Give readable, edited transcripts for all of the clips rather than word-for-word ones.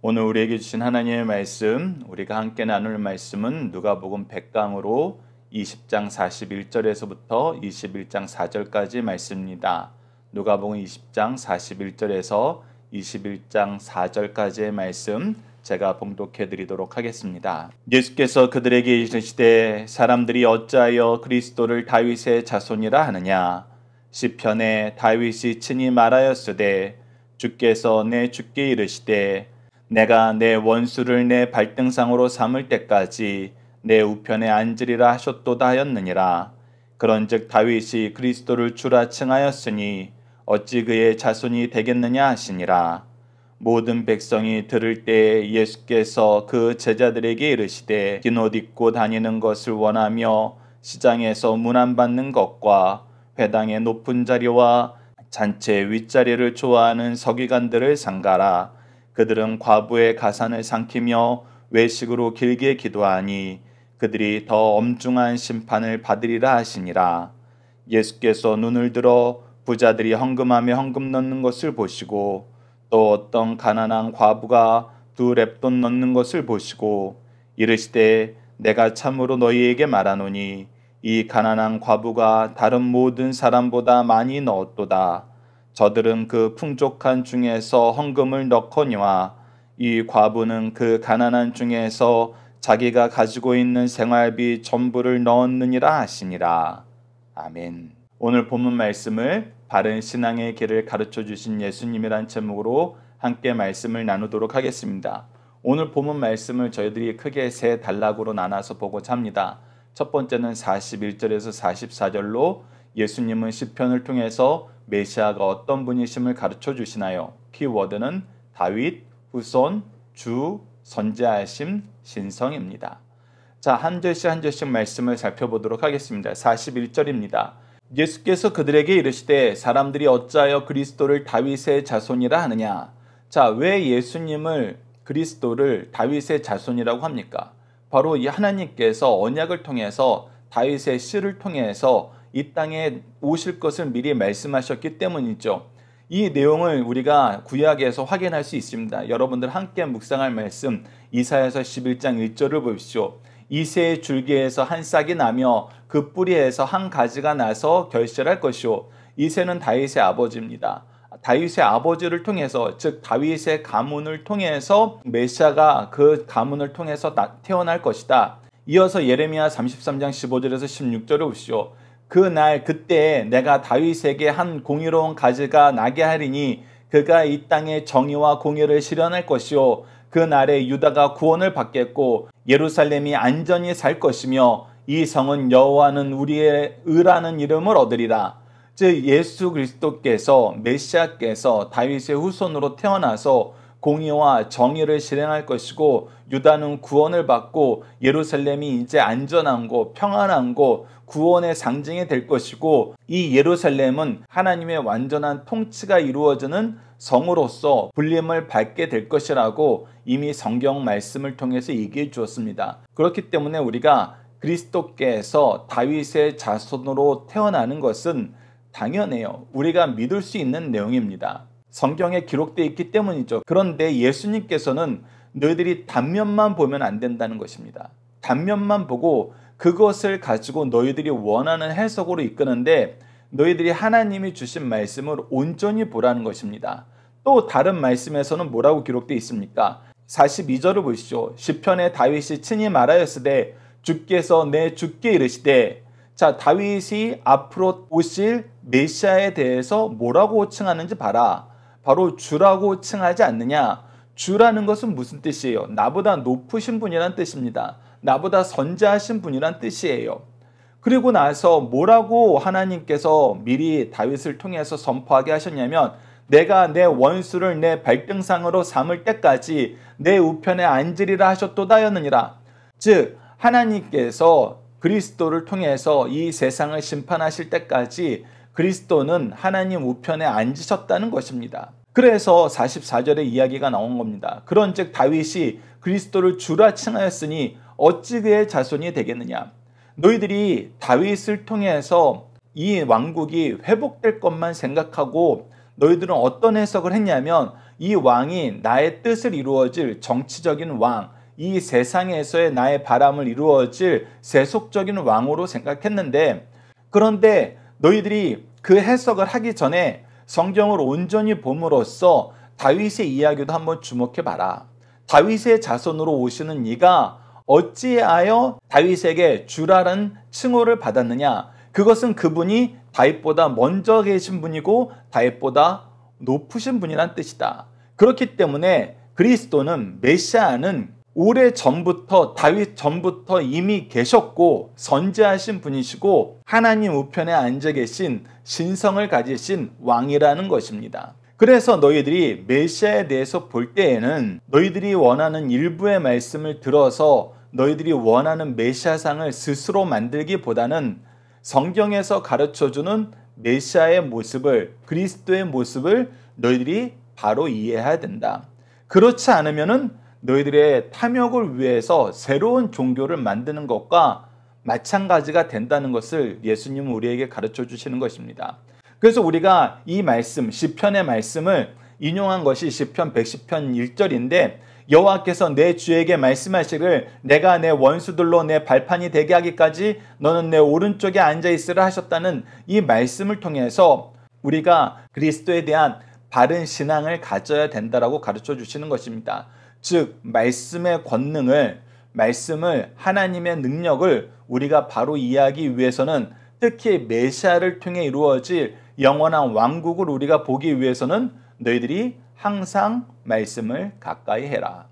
오늘 우리에게 주신 하나님의 말씀, 우리가 함께 나눌 말씀은 누가복음 100강으로 20장 41절에서부터 21장 4절까지 말씀입니다. 누가복음 20장 41절에서 21장 4절까지의 말씀 제가 봉독해 드리도록 하겠습니다. 예수께서 그들에게 이르시되 사람들이 어찌하여 그리스도를 다윗의 자손이라 하느냐. 시편에 다윗이 친히 말하였으되 주께서 내 주께 이르시되 내가 내 원수를 내 발등상으로 삼을 때까지 내 우편에 앉으리라 하셨도다 하였느니라. 그런즉 다윗이 그리스도를 주라 칭하였으니 어찌 그의 자손이 되겠느냐 하시니라. 모든 백성이 들을 때에 예수께서 그 제자들에게 이르시되 긴 옷 입고 다니는 것을 원하며 시장에서 문안받는 것과 회당의 높은 자리와 잔치 윗자리를 좋아하는 서기관들을 삼가라. 그들은 과부의 가산을 삼키며 외식으로 길게 기도하니 그들이 더 엄중한 심판을 받으리라 하시니라. 예수께서 눈을 들어 부자들이 헌금하며 헌금 넣는 것을 보시고 또 어떤 가난한 과부가 2렙돈 넣는 것을 보시고 이르시되 내가 참으로 너희에게 말하노니 이 가난한 과부가 다른 모든 사람보다 많이 넣었도다. 저들은 그 풍족한 중에서 헌금을 넣거니와 이 과부는 그 가난한 중에서 자기가 가지고 있는 생활비 전부를 넣었느니라 하시니라. 아멘. 오늘 본문 말씀을 바른 신앙의 길을 가르쳐 주신 예수님이란 제목으로 함께 말씀을 나누도록 하겠습니다. 오늘 본문 말씀을 저희들이 크게 세 단락으로 나눠서 보고자 합니다. 첫 번째는 41절에서 44절로 예수님은 시편을 통해서 메시아가 어떤 분이심을 가르쳐 주시나요? 키워드는 다윗, 후손, 주, 선지하심, 신성입니다. 자, 한 절씩 한 절씩 말씀을 살펴보도록 하겠습니다. 41절입니다. 예수께서 그들에게 이르시되 사람들이 어찌하여 그리스도를 다윗의 자손이라 하느냐. 자, 왜 예수님을 그리스도를 다윗의 자손이라고 합니까? 바로 이 하나님께서 언약을 통해서 다윗의 씨를 통해서 이 땅에 오실 것을 미리 말씀하셨기 때문이죠. 이 내용을 우리가 구약에서 확인할 수 있습니다. 여러분들 함께 묵상할 말씀 이사야서 11장 1절을 보십시오. 이새의 줄기에서 한 싹이 나며 그 뿌리에서 한 가지가 나서 결실할 것이요. 이새는 다윗의 아버지입니다. 다윗의 아버지를 통해서, 즉 다윗의 가문을 통해서 메시아가 그 가문을 통해서 태어날 것이다. 이어서 예레미야 33장 15절에서 16절을 보시오. 그날 그때 내가 다윗에게 한 공의로운 가지가 나게 하리니 그가 이 땅에 정의와 공의를 실현할 것이요. 그 날에 유다가 구원을 받겠고 예루살렘이 안전히 살 것이며 이 성은 여호와는 우리의 의라는 이름을 얻으리라. 즉 예수 그리스도께서 메시아께서 다윗의 후손으로 태어나서 공의와 정의를 실행할 것이고 유다는 구원을 받고 예루살렘이 이제 안전한 곳, 평안한 곳, 구원의 상징이 될 것이고 이 예루살렘은 하나님의 완전한 통치가 이루어지는 성으로서 불림을 밟게 될 것이라고 이미 성경 말씀을 통해서 얘기해 주었습니다. 그렇기 때문에 우리가 그리스도께서 다윗의 자손으로 태어나는 것은 당연해요. 우리가 믿을 수 있는 내용입니다. 성경에 기록되어 있기 때문이죠. 그런데 예수님께서는 너희들이 단면만 보면 안 된다는 것입니다. 단면만 보고 그것을 가지고 너희들이 원하는 해석으로 이끄는데 너희들이 하나님이 주신 말씀을 온전히 보라는 것입니다. 또 다른 말씀에서는 뭐라고 기록되어 있습니까? 42절을 보시죠. 시편에 다윗이 친히 말하였으되 주께서 내 주께 이르시되. 자, 다윗이 앞으로 오실 메시아에 대해서 뭐라고 칭하는지 봐라. 바로 주라고 칭하지 않느냐. 주라는 것은 무슨 뜻이에요? 나보다 높으신 분이란 뜻입니다. 나보다 선지하신 분이란 뜻이에요. 그리고 나서 뭐라고 하나님께서 미리 다윗을 통해서 선포하게 하셨냐면 내가 내 원수를 내 발등상으로 삼을 때까지 내 우편에 앉으리라 하셨도다 하였느니라. 즉 하나님께서 그리스도를 통해서 이 세상을 심판하실 때까지 그리스도는 하나님 우편에 앉으셨다는 것입니다. 그래서 44절에 이야기가 나온 겁니다. 그런즉 다윗이 그리스도를 주라 칭하였으니 어찌 그의 자손이 되겠느냐. 너희들이 다윗을 통해서 이 왕국이 회복될 것만 생각하고 너희들은 어떤 해석을 했냐면 이 왕이 나의 뜻을 이루어질 정치적인 왕, 이 세상에서의 나의 바람을 이루어질 세속적인 왕으로 생각했는데, 그런데 너희들이 그 해석을 하기 전에 성경을 온전히 봄으로써 다윗의 이야기도 한번 주목해 봐라. 다윗의 자손으로 오시는 이가 어찌하여 다윗에게 주라는 칭호를 받았느냐? 그것은 그분이 다윗보다 먼저 계신 분이고 다윗보다 높으신 분이란 뜻이다. 그렇기 때문에 그리스도는, 메시아는 오래 전부터, 다윗 전부터 이미 계셨고 선지하신 분이시고 하나님 우편에 앉아 계신 신성을 가지신 왕이라는 것입니다. 그래서 너희들이 메시아에 대해서 볼 때에는 너희들이 원하는 일부의 말씀을 들어서 너희들이 원하는 메시아상을 스스로 만들기보다는 성경에서 가르쳐주는 메시아의 모습을, 그리스도의 모습을 너희들이 바로 이해해야 된다. 그렇지 않으면은 너희들의 탐욕을 위해서 새로운 종교를 만드는 것과 마찬가지가 된다는 것을 예수님은 우리에게 가르쳐 주시는 것입니다. 그래서 우리가 이 말씀, 시편의 말씀을 인용한 것이 시편 110편 1절인데, 여호와께서 내 주에게 말씀하시기를 내가 내 원수들로 내 발판이 되게 하기까지 너는 내 오른쪽에 앉아있으라 하셨다는 이 말씀을 통해서 우리가 그리스도에 대한 바른 신앙을 가져야 된다라고 가르쳐 주시는 것입니다. 즉 말씀의 권능을, 말씀을, 하나님의 능력을 우리가 바로 이해하기 위해서는, 특히 메시아를 통해 이루어질 영원한 왕국을 우리가 보기 위해서는 너희들이 항상 말씀을 가까이 해라.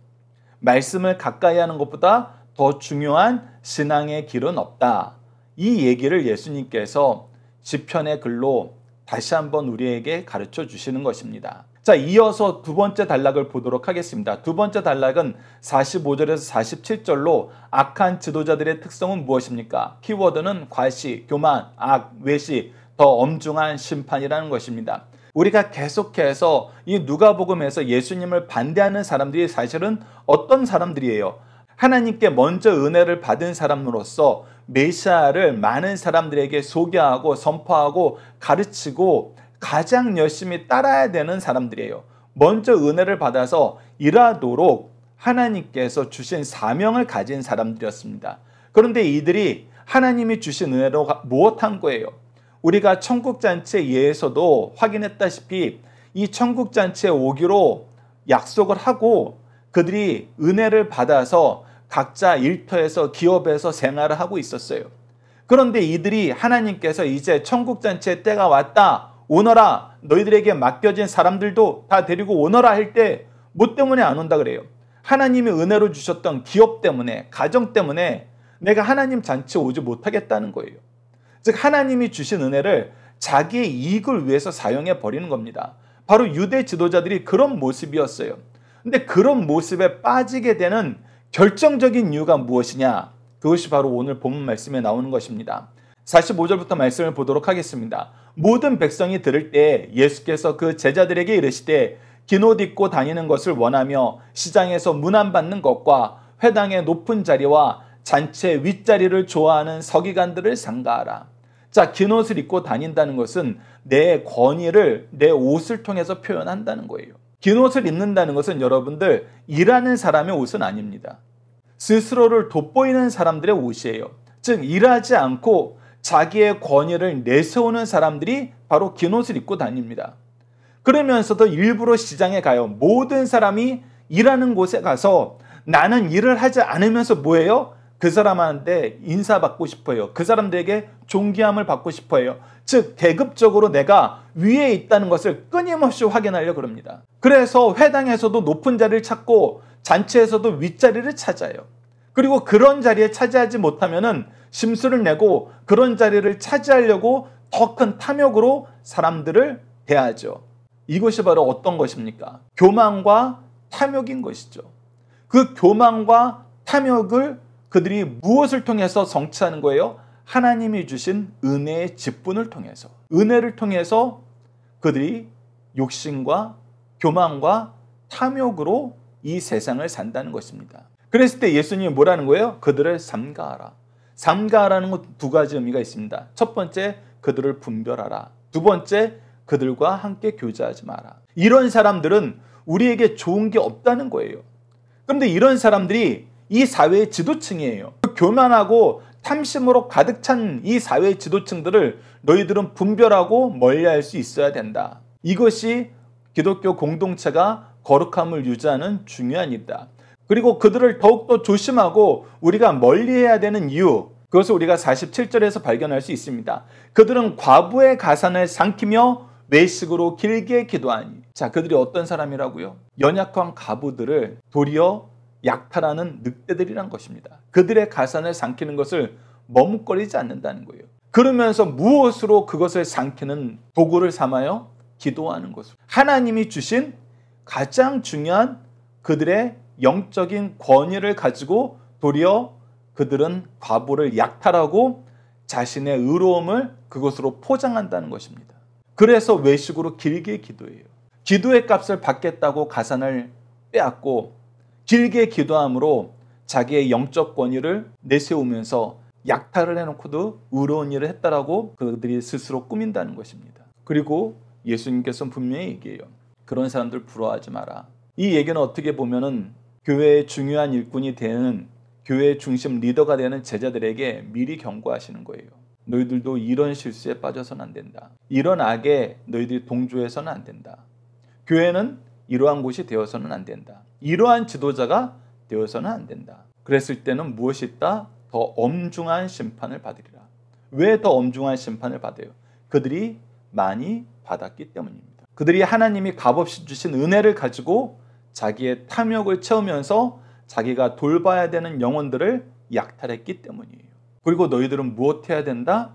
말씀을 가까이 하는 것보다 더 중요한 신앙의 길은 없다. 이 얘기를 예수님께서 시편의 글로 다시 한번 우리에게 가르쳐 주시는 것입니다. 자, 이어서 두 번째 단락을 보도록 하겠습니다. 두 번째 단락은 45절에서 47절로 악한 지도자들의 특성은 무엇입니까? 키워드는 과시, 교만, 악, 외시, 더 엄중한 심판이라는 것입니다. 우리가 계속해서 이 누가복음에서 예수님을 반대하는 사람들이 사실은 어떤 사람들이에요? 하나님께 먼저 은혜를 받은 사람으로서 메시아를 많은 사람들에게 소개하고 선포하고 가르치고 가장 열심히 따라야 되는 사람들이에요. 먼저 은혜를 받아서 일하도록 하나님께서 주신 사명을 가진 사람들이었습니다. 그런데 이들이 하나님이 주신 은혜로 무엇한 거예요? 우리가 천국잔치에 의해서도 확인했다시피 이 천국잔치에 오기로 약속을 하고 그들이 은혜를 받아서 각자 일터에서, 기업에서 생활을 하고 있었어요. 그런데 이들이 하나님께서 이제 천국잔치의 때가 왔다, 오너라, 너희들에게 맡겨진 사람들도 다 데리고 오너라 할 때 뭐 때문에 안 온다 그래요? 하나님이 은혜로 주셨던 기업 때문에, 가정 때문에 내가 하나님 잔치에 오지 못하겠다는 거예요. 즉 하나님이 주신 은혜를 자기의 이익을 위해서 사용해 버리는 겁니다. 바로 유대 지도자들이 그런 모습이었어요. 근데 그런 모습에 빠지게 되는 결정적인 이유가 무엇이냐? 그것이 바로 오늘 본문 말씀에 나오는 것입니다. 45절부터 말씀을 보도록 하겠습니다. 모든 백성이 들을 때 예수께서 그 제자들에게 이르시되 긴 옷 입고 다니는 것을 원하며 시장에서 문안받는 것과 회당의 높은 자리와 잔치의 윗자리를 좋아하는 서기관들을 삼가하라. 자, 긴 옷을 입고 다닌다는 것은 내 권위를 내 옷을 통해서 표현한다는 거예요. 긴 옷을 입는다는 것은 여러분들 일하는 사람의 옷은 아닙니다. 스스로를 돋보이는 사람들의 옷이에요. 즉 일하지 않고 자기의 권위를 내세우는 사람들이 바로 긴 옷을 입고 다닙니다. 그러면서도 일부러 시장에 가요. 모든 사람이 일하는 곳에 가서 나는 일을 하지 않으면서 뭐예요? 그 사람한테 인사받고 싶어요. 그 사람들에게 존귀함을 받고 싶어요. 즉 계급적으로 내가 위에 있다는 것을 끊임없이 확인하려고 합니다. 그래서 회당에서도 높은 자리를 찾고 잔치에서도 윗자리를 찾아요. 그리고 그런 자리에 차지하지 못하면은 심수를 내고 그런 자리를 차지하려고 더 큰 탐욕으로 사람들을 대하죠. 이것이 바로 어떤 것입니까? 교만과 탐욕인 것이죠. 그 교만과 탐욕을 그들이 무엇을 통해서 성취하는 거예요? 하나님이 주신 은혜의 직분을 통해서, 은혜를 통해서 그들이 욕심과 교만과 탐욕으로 이 세상을 산다는 것입니다. 그랬을 때 예수님이 뭐라는 거예요? 그들을 삼가하라. 삼가하라는 건 두 가지 의미가 있습니다. 첫 번째, 그들을 분별하라. 두 번째, 그들과 함께 교제하지 마라. 이런 사람들은 우리에게 좋은 게 없다는 거예요. 그런데 이런 사람들이 이 사회의 지도층이에요. 교만하고 탐심으로 가득 찬 이 사회의 지도층들을 너희들은 분별하고 멀리할 수 있어야 된다. 이것이 기독교 공동체가 거룩함을 유지하는 중요한 일이다. 그리고 그들을 더욱더 조심하고 우리가 멀리해야 되는 이유, 그것을 우리가 47절에서 발견할 수 있습니다. 그들은 과부의 가산을 삼키며 외식으로 길게 기도하니. 자, 그들이 어떤 사람이라고요? 연약한 과부들을 도리어 약탈하는 늑대들이란 것입니다. 그들의 가산을 삼키는 것을 머뭇거리지 않는다는 거예요. 그러면서 무엇으로 그것을 삼키는 도구를 삼아요? 기도하는 것으로. 하나님이 주신 가장 중요한 그들의 영적인 권위를 가지고 도리어 그들은 과부를 약탈하고 자신의 의로움을 그것으로 포장한다는 것입니다. 그래서 외식으로 길게 기도해요. 기도의 값을 받겠다고 가산을 빼앗고 길게 기도함으로 자기의 영적 권위를 내세우면서 약탈을 해놓고도 의로운 일을 했다라고 그들이 스스로 꾸민다는 것입니다. 그리고 예수님께서는 분명히 얘기해요. 그런 사람들 부러워하지 마라. 이 얘기는 어떻게 보면은 교회의 중요한 일꾼이 되는, 교회의 중심 리더가 되는 제자들에게 미리 경고하시는 거예요. 너희들도 이런 실수에 빠져서는 안 된다. 이런 악에 너희들이 동조해서는 안 된다. 교회는 이러한 곳이 되어서는 안 된다. 이러한 지도자가 되어서는 안 된다. 그랬을 때는 무엇이 있다? 더 엄중한 심판을 받으리라. 왜 더 엄중한 심판을 받아요? 그들이 많이 받았기 때문입니다. 그들이 하나님이 값없이 주신 은혜를 가지고 자기의 탐욕을 채우면서 자기가 돌봐야 되는 영혼들을 약탈했기 때문이에요. 그리고 너희들은 무엇해야 된다?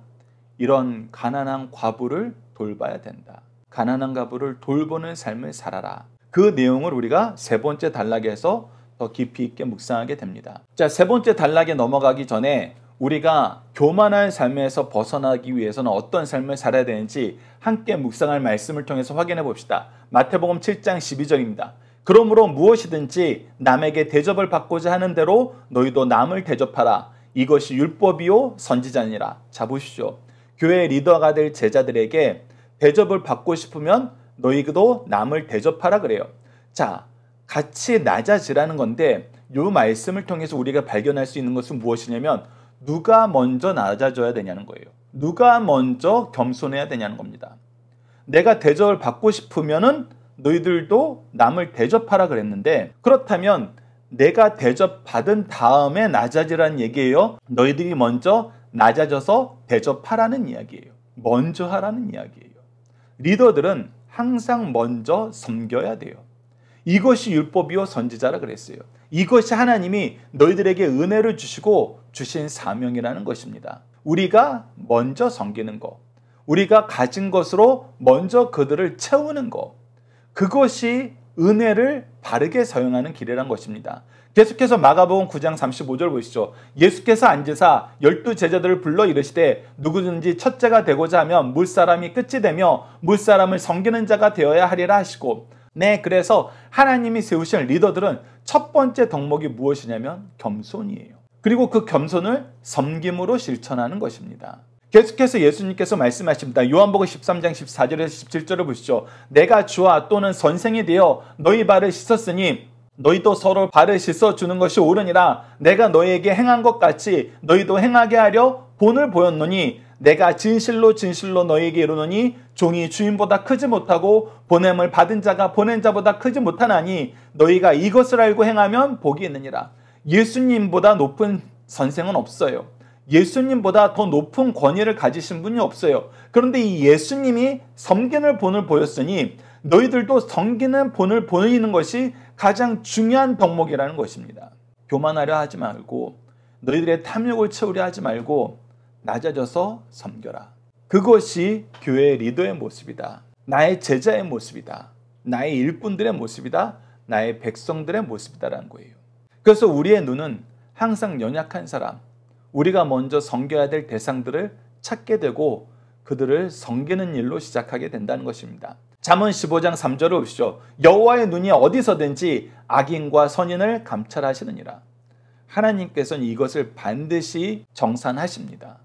이런 가난한 과부를 돌봐야 된다. 가난한 과부를 돌보는 삶을 살아라. 그 내용을 우리가 세 번째 단락에서 더 깊이 있게 묵상하게 됩니다. 자, 세 번째 단락에 넘어가기 전에 우리가 교만한 삶에서 벗어나기 위해서는 어떤 삶을 살아야 되는지 함께 묵상할 말씀을 통해서 확인해 봅시다. 마태복음 7장 12절입니다. 그러므로 무엇이든지 남에게 대접을 받고자 하는 대로 너희도 남을 대접하라. 이것이 율법이요 선지자니라. 자, 보십시오. 교회 리더가 될 제자들에게 대접을 받고 싶으면 너희도 남을 대접하라 그래요. 자, 같이 낮아지라는 건데 이 말씀을 통해서 우리가 발견할 수 있는 것은 무엇이냐면 누가 먼저 낮아져야 되냐는 거예요. 누가 먼저 겸손해야 되냐는 겁니다. 내가 대접을 받고 싶으면은 너희들도 남을 대접하라 그랬는데, 그렇다면 내가 대접받은 다음에 낮아지라는 얘기예요? 너희들이 먼저 낮아져서 대접하라는 이야기예요. 먼저 하라는 이야기예요. 리더들은 항상 먼저 섬겨야 돼요. 이것이 율법이요 선지자라 그랬어요. 이것이 하나님이 너희들에게 은혜를 주시고 주신 사명이라는 것입니다. 우리가 먼저 섬기는 것, 우리가 가진 것으로 먼저 그들을 채우는 것, 그것이 은혜를 바르게 사용하는 길이란 것입니다. 계속해서 마가복음 9장 35절 보시죠. 예수께서 앉으사 12 제자들을 불러 이르시되 누구든지 첫째가 되고자 하면 물사람이 끝이 되며 물사람을 섬기는 자가 되어야 하리라 하시고, 네, 그래서 하나님이 세우신 리더들은 첫 번째 덕목이 무엇이냐면 겸손이에요. 그리고 그 겸손을 섬김으로 실천하는 것입니다. 계속해서 예수님께서 말씀하십니다. 요한복음 13장 14절에서 17절을 보시죠. 내가 주와 또는 선생이 되어 너희 발을 씻었으니 너희도 서로 발을 씻어주는 것이 옳으니라. 내가 너희에게 행한 것 같이 너희도 행하게 하려 본을 보였노니 내가 진실로 진실로 너희에게 이르노니 종이 주인보다 크지 못하고 보냄을 받은 자가 보낸 자보다 크지 못하나니 너희가 이것을 알고 행하면 복이 있느니라. 예수님보다 높은 선생은 없어요. 예수님보다 더 높은 권위를 가지신 분이 없어요. 그런데 이 예수님이 섬기는 본을 보였으니 너희들도 섬기는 본을 보이는 것이 가장 중요한 덕목이라는 것입니다. 교만하려 하지 말고 너희들의 탐욕을 채우려 하지 말고 낮아져서 섬겨라. 그것이 교회의 리더의 모습이다. 나의 제자의 모습이다. 나의 일꾼들의 모습이다. 나의 백성들의 모습이다라는 거예요. 그래서 우리의 눈은 항상 연약한 사람, 우리가 먼저 섬겨야 될 대상들을 찾게 되고 그들을 섬기는 일로 시작하게 된다는 것입니다. 잠언 15장 3절을 보시죠. 여호와의 눈이 어디서든지 악인과 선인을 감찰하시느니라. 하나님께서는 이것을 반드시 정산하십니다.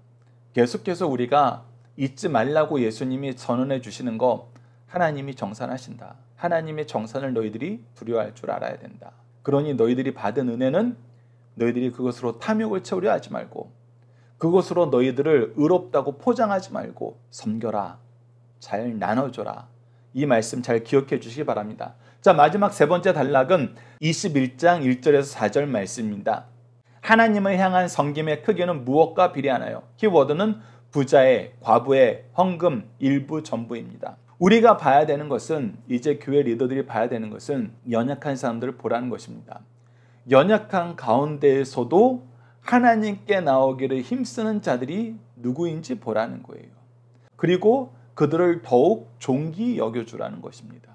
계속해서 우리가 잊지 말라고 예수님이 선언해 주시는 거 하나님이 정산하신다. 하나님의 정산을 너희들이 두려워할 줄 알아야 된다. 그러니 너희들이 받은 은혜는 너희들이 그것으로 탐욕을 채우려 하지 말고 그것으로 너희들을 의롭다고 포장하지 말고 섬겨라. 잘 나눠줘라. 이 말씀 잘 기억해 주시기 바랍니다. 자, 마지막 세 번째 단락은 21장 1절에서 4절 말씀입니다. 하나님을 향한 섬김의 크기는 무엇과 비례하나요? 키워드는 부자의, 과부의, 헌금, 일부, 전부입니다. 우리가 봐야 되는 것은 이제 교회 리더들이 봐야 되는 것은 연약한 사람들을 보라는 것입니다. 연약한 가운데에서도 하나님께 나오기를 힘쓰는 자들이 누구인지 보라는 거예요. 그리고 그들을 더욱 존귀 여겨주라는 것입니다.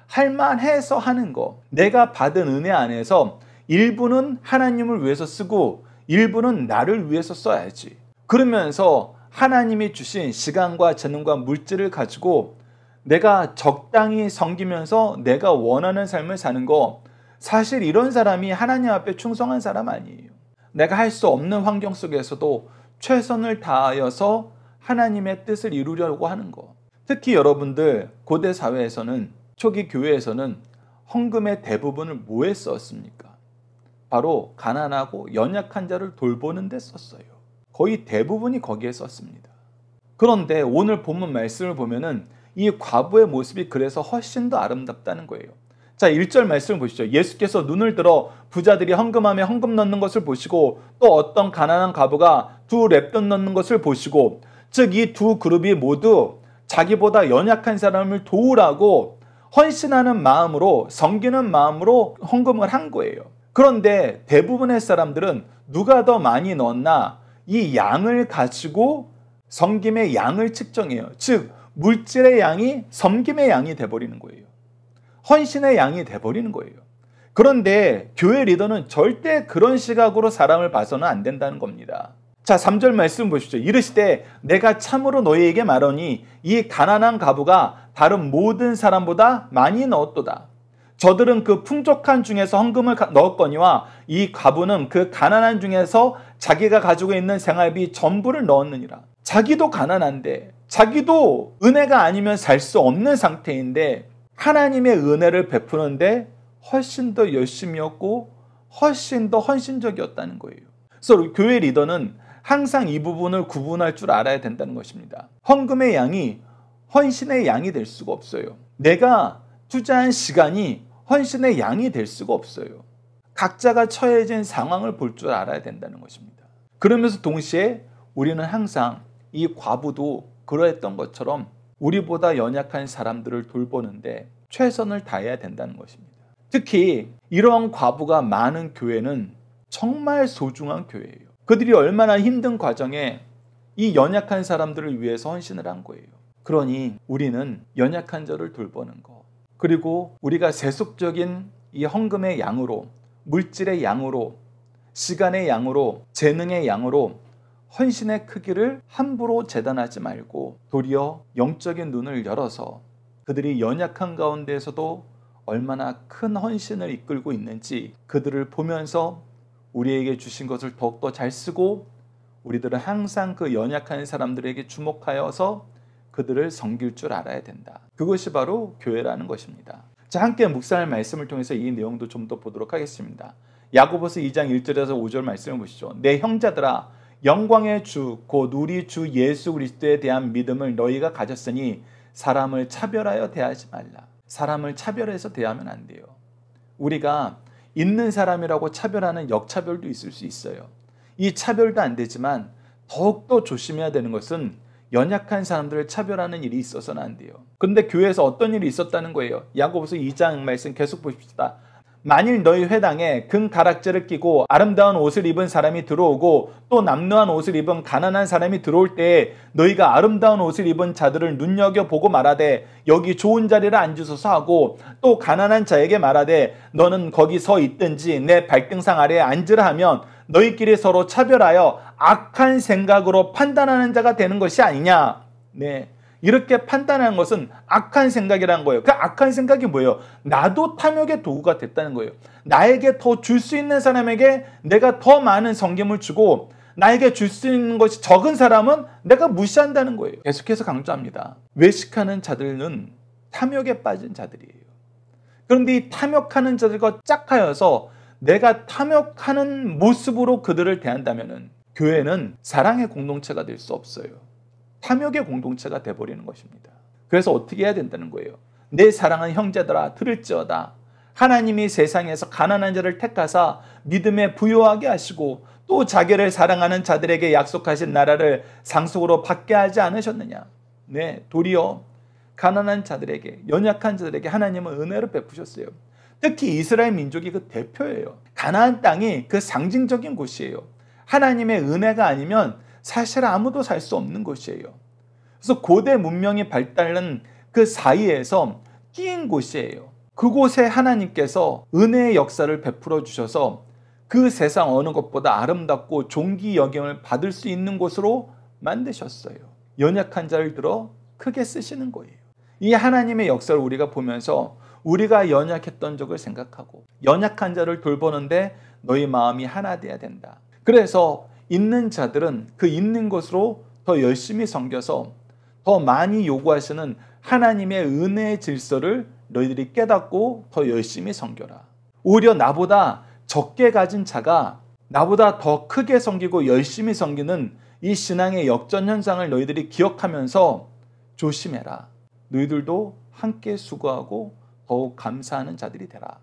할만해서 하는 거, 내가 받은 은혜 안에서 일부는 하나님을 위해서 쓰고 일부는 나를 위해서 써야지. 그러면서 하나님이 주신 시간과 재능과 물질을 가지고 내가 적당히 섬기면서 내가 원하는 삶을 사는 거, 사실 이런 사람이 하나님 앞에 충성한 사람 아니에요. 내가 할 수 없는 환경 속에서도 최선을 다하여서 하나님의 뜻을 이루려고 하는 거. 특히 여러분들 고대 사회에서는, 초기 교회에서는 헌금의 대부분을 뭐에 썼습니까? 바로 가난하고 연약한 자를 돌보는 데 썼어요. 거의 대부분이 거기에 썼습니다. 그런데 오늘 본문 말씀을 보면은 이 과부의 모습이 그래서 훨씬 더 아름답다는 거예요. 자, 1절 말씀을 보시죠. 예수께서 눈을 들어 부자들이 헌금함에 헌금 넣는 것을 보시고 또 어떤 가난한 과부가 2렙돈 넣는 것을 보시고, 즉 이 두 그룹이 모두 자기보다 연약한 사람을 도우라고 헌신하는 마음으로, 섬기는 마음으로 헌금을 한 거예요. 그런데 대부분의 사람들은 누가 더 많이 넣었나 이 양을 가지고 섬김의 양을 측정해요. 즉 물질의 양이 섬김의 양이 돼버리는 거예요. 헌신의 양이 돼버리는 거예요. 그런데 교회 리더는 절대 그런 시각으로 사람을 봐서는 안 된다는 겁니다. 자, 3절 말씀 보시죠. 이르시되 내가 참으로 너희에게 말하니 이 가난한 과부가 다른 모든 사람보다 많이 넣었도다. 저들은 그 풍족한 중에서 헌금을 넣었거니와 이 과부는 그 가난한 중에서 자기가 가지고 있는 생활비 전부를 넣었느니라. 자기도 가난한데, 자기도 은혜가 아니면 살 수 없는 상태인데 하나님의 은혜를 베푸는데 훨씬 더 열심이었고 훨씬 더 헌신적이었다는 거예요. 그래서 교회 리더는 항상 이 부분을 구분할 줄 알아야 된다는 것입니다. 헌금의 양이 헌신의 양이 될 수가 없어요. 내가 투자한 시간이 헌신의 양이 될 수가 없어요. 각자가 처해진 상황을 볼 줄 알아야 된다는 것입니다. 그러면서 동시에 우리는 항상 이 과부도 그러했던 것처럼 우리보다 연약한 사람들을 돌보는데 최선을 다해야 된다는 것입니다. 특히 이러한 과부가 많은 교회는 정말 소중한 교회예요. 그들이 얼마나 힘든 과정에 이 연약한 사람들을 위해서 헌신을 한 거예요. 그러니 우리는 연약한 자를 돌보는 거, 그리고 우리가 세속적인 이 헌금의 양으로, 물질의 양으로, 시간의 양으로, 재능의 양으로 헌신의 크기를 함부로 재단하지 말고 도리어 영적인 눈을 열어서 그들이 연약한 가운데에서도 얼마나 큰 헌신을 이끌고 있는지 그들을 보면서 우리에게 주신 것을 더욱더 잘 쓰고 우리들은 항상 그 연약한 사람들에게 주목하여서 그들을 섬길 줄 알아야 된다. 그것이 바로 교회라는 것입니다. 자, 함께 묵상할 말씀을 통해서 이 내용도 좀 더 보도록 하겠습니다. 야고보서 2장 1절에서 5절 말씀을 보시죠. 내 형제들아, 영광의 주 곧 우리 주 예수 그리스도에 대한 믿음을 너희가 가졌으니 사람을 차별하여 대하지 말라. 사람을 차별해서 대하면 안 돼요. 우리가 있는 사람이라고 차별하는 역차별도 있을 수 있어요. 이 차별도 안 되지만 더욱더 조심해야 되는 것은 연약한 사람들을 차별하는 일이 있어서는 안 돼요. 그런데 교회에서 어떤 일이 있었다는 거예요. 야고보서 2장 말씀 계속 보십시다. 만일 너희 회당에 금 가락지를 끼고 아름다운 옷을 입은 사람이 들어오고 또 남루한 옷을 입은 가난한 사람이 들어올 때에 너희가 아름다운 옷을 입은 자들을 눈여겨보고 말하되 여기 좋은 자리를 앉으소서 하고 또 가난한 자에게 말하되 너는 거기 서 있든지 내 발등상 아래에 앉으라 하면 너희끼리 서로 차별하여 악한 생각으로 판단하는 자가 되는 것이 아니냐. 네. 이렇게 판단하는 것은 악한 생각이라는 거예요. 그 악한 생각이 뭐예요? 나도 탐욕의 도구가 됐다는 거예요. 나에게 더 줄 수 있는 사람에게 내가 더 많은 섬김을 주고 나에게 줄 수 있는 것이 적은 사람은 내가 무시한다는 거예요. 계속해서 강조합니다. 외식하는 자들은 탐욕에 빠진 자들이에요. 그런데 이 탐욕하는 자들과 짝하여서 내가 탐욕하는 모습으로 그들을 대한다면 교회는 사랑의 공동체가 될 수 없어요. 탐욕의 공동체가 돼버리는 것입니다. 그래서 어떻게 해야 된다는 거예요? 내 사랑하는 형제들아 들을지어다. 하나님이 세상에서 가난한 자를 택하사 믿음에 부요하게 하시고 또 자기를 사랑하는 자들에게 약속하신 나라를 상속으로 받게 하지 않으셨느냐? 네, 도리어 가난한 자들에게, 연약한 자들에게 하나님은 은혜를 베푸셨어요. 특히 이스라엘 민족이 그 대표예요. 가나안 땅이 그 상징적인 곳이에요. 하나님의 은혜가 아니면 사실 아무도 살 수 없는 곳이에요. 그래서 고대 문명이 발달한 그 사이에서 끼인 곳이에요. 그곳에 하나님께서 은혜의 역사를 베풀어 주셔서 그 세상 어느 것보다 아름답고 존귀 여김을 받을 수 있는 곳으로 만드셨어요. 연약한 자를 들어 크게 쓰시는 거예요. 이 하나님의 역사를 우리가 보면서 우리가 연약했던 적을 생각하고 연약한 자를 돌보는데 너희 마음이 하나 되어야 된다. 그래서 있는 자들은 그 있는 곳으로 더 열심히 섬겨서 더 많이 요구하시는 하나님의 은혜의 질서를 너희들이 깨닫고 더 열심히 섬겨라. 오히려 나보다 적게 가진 자가 나보다 더 크게 섬기고 열심히 섬기는 이 신앙의 역전 현상을 너희들이 기억하면서 조심해라. 너희들도 함께 수고하고 더욱 감사하는 자들이 되라.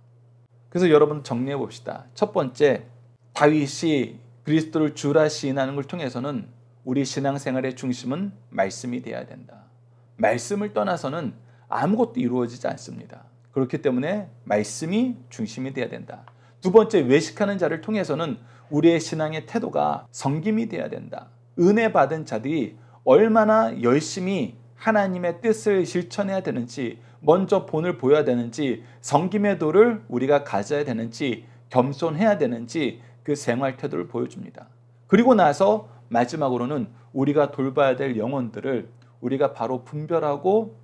그래서 여러분 정리해 봅시다. 첫 번째, 다윗이 그리스도를 주라 시인하는 걸 통해서는 우리 신앙생활의 중심은 말씀이 되어야 된다. 말씀을 떠나서는 아무것도 이루어지지 않습니다. 그렇기 때문에 말씀이 중심이 되어야 된다. 두 번째, 외식하는 자를 통해서는 우리의 신앙의 태도가 섬김이 되어야 된다. 은혜 받은 자들이 얼마나 열심히 하나님의 뜻을 실천해야 되는지, 먼저 본을 보여야 되는지, 섬김의 도를 우리가 가져야 되는지, 겸손해야 되는지 그 생활 태도를 보여줍니다. 그리고 나서 마지막으로는 우리가 돌봐야 될 영혼들을 우리가 바로 분별하고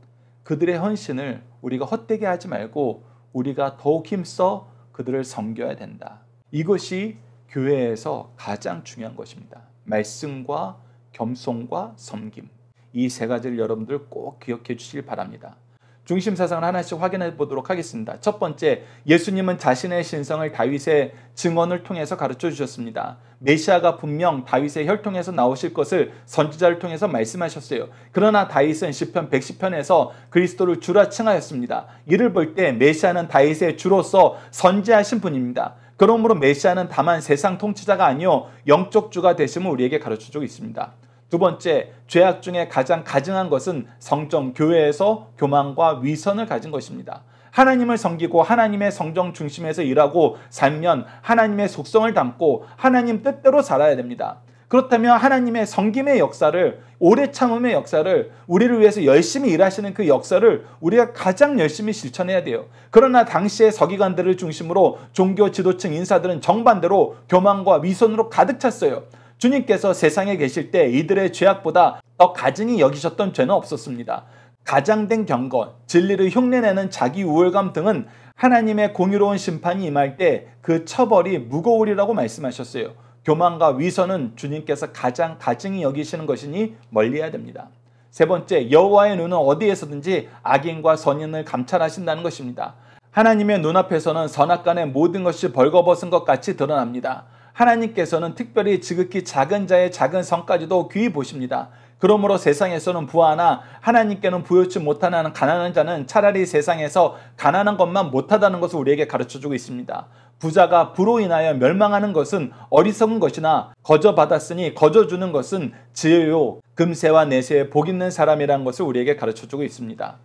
그들의 헌신을 우리가 헛되게 하지 말고 우리가 더욱 힘써 그들을 섬겨야 된다. 이것이 교회에서 가장 중요한 것입니다. 말씀과 겸손과 섬김. 이 세 가지를 여러분들 꼭 기억해 주시길 바랍니다. 중심 사상을 하나씩 확인해 보도록 하겠습니다. 첫 번째, 예수님은 자신의 신성을 다윗의 증언을 통해서 가르쳐 주셨습니다. 메시아가 분명 다윗의 혈통에서 나오실 것을 선지자를 통해서 말씀하셨어요. 그러나 다윗은 시편 110편에서 그리스도를 주라 칭하였습니다. 이를 볼 때 메시아는 다윗의 주로서 선지하신 분입니다. 그러므로 메시아는 다만 세상 통치자가 아니요 영적 주가 되심을 우리에게 가르쳐주고 있습니다. 두 번째, 죄악 중에 가장 가증한 것은 성전, 교회에서 교만과 위선을 가진 것입니다. 하나님을 섬기고 하나님의 성정 중심에서 일하고 살면 하나님의 속성을 담고 하나님 뜻대로 살아야 됩니다. 그렇다면 하나님의 섬김의 역사를, 오래 참음의 역사를, 우리를 위해서 열심히 일하시는 그 역사를 우리가 가장 열심히 실천해야 돼요. 그러나 당시의 서기관들을 중심으로 종교 지도층 인사들은 정반대로 교만과 위선으로 가득 찼어요. 주님께서 세상에 계실 때 이들의 죄악보다 더 가증히 여기셨던 죄는 없었습니다. 가장된 경건, 진리를 흉내내는 자기 우월감 등은 하나님의 공의로운 심판이 임할 때 그 처벌이 무거우리라고 말씀하셨어요. 교만과 위선은 주님께서 가장 가증히 여기시는 것이니 멀리해야 됩니다. 세 번째, 여호와의 눈은 어디에서든지 악인과 선인을 감찰하신다는 것입니다. 하나님의 눈앞에서는 선악간의 모든 것이 벌거벗은 것 같이 드러납니다. 하나님께서는 특별히 지극히 작은 자의 작은 성까지도 귀히 보십니다. 그러므로 세상에서는 부하나 하나님께는 부여치 못하는 가난한 자는 차라리 세상에서 가난한 것만 못하다는 것을 우리에게 가르쳐주고 있습니다. 부자가 부로 인하여 멸망하는 것은 어리석은 것이나 거저 받았으니 거저 주는 것은 지혜요 금세와 내세에 복 있는 사람이라는 것을 우리에게 가르쳐주고 있습니다.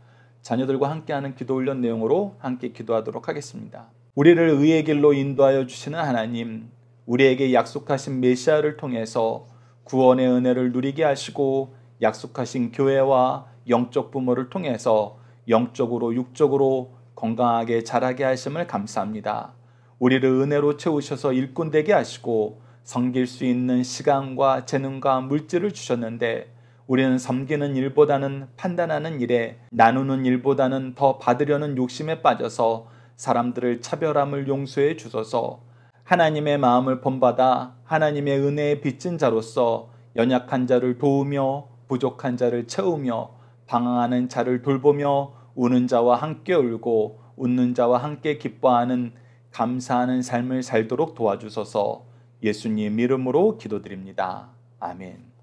자녀들과 함께하는 기도 훈련 내용으로 함께 기도하도록 하겠습니다. 우리를 의의 길로 인도하여 주시는 하나님, 우리에게 약속하신 메시아를 통해서 구원의 은혜를 누리게 하시고 약속하신 교회와 영적 부모를 통해서 영적으로 육적으로 건강하게 자라게 하심을 감사합니다. 우리를 은혜로 채우셔서 일꾼 되게 하시고 섬길 수 있는 시간과 재능과 물질을 주셨는데 우리는 섬기는 일보다는 판단하는 일에, 나누는 일보다는 더 받으려는 욕심에 빠져서 사람들을 차별함을 용서해 주소서. 하나님의 마음을 본받아 하나님의 은혜에 빚진 자로서 연약한 자를 도우며 부족한 자를 채우며 방황하는 자를 돌보며 우는 자와 함께 울고 웃는 자와 함께 기뻐하는 감사하는 삶을 살도록 도와주소서. 예수님 이름으로 기도드립니다. 아멘.